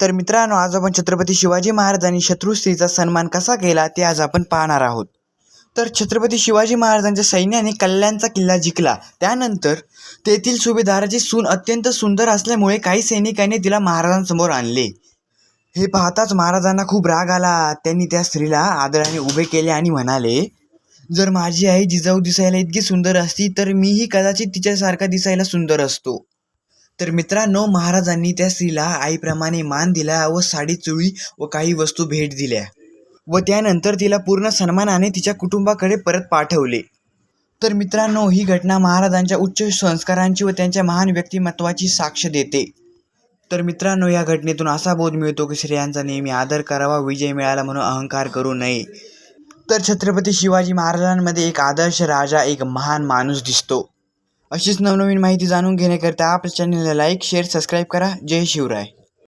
तर मित्रांनो, आज आपण छत्रपती शिवाजी महाराजांनी शत्रू स्त्रीचा सन्मान कसा केला ते आज आपण पाहणार आहोत। तर छत्रपती शिवाजी महाराजांच्या सैन्याने कल्याणचा किल्ला जिंकला। त्यानंतर तेथील सुभेदाराची सून अत्यंत सुंदर असल्यामुळे काही सैनिकांनी तिला महाराजांसमोर आणले। हे पाहताच महाराजांना खूप राग आला। त्यांनी त्या स्त्रीला आदराने उभे केले आणि म्हणाले, जर माझी आई जिजाऊ दिसायला इतकी सुंदर असती तर मीही कदाचित तिच्यासारखा दिसायला सुंदर असतो। तर मित्रांनो, महाराजांनी त्या स्त्रीला आईप्रमाणे मान दिला व साडी चोळी व काही वस्तू भेट दिल्या व त्यानंतर तिला पूर्ण सन्मानाने तिच्या कुटुंबाकडे परत पाठवले। तर मित्रांनो, ही घटना महाराजांच्या उच्च संस्कारांची व त्यांच्या महान व्यक्तिमत्वाची साक्ष देते। तर मित्रांनो, या घटनेतून असा बोध मिळतो की स्त्रियांचा नेहमी आदर करावा, विजय मिळाला म्हणून अहंकार करू नये। तर छत्रपती शिवाजी महाराजांमध्ये एक आदर्श राजा, एक महान माणूस दिसतो। अशीच नवनवीन माहिती जाणून घेण्याकरिता आपल्या चॅनलला लाईक, शेअर, सबस्क्राईब करा। जय शिवराय।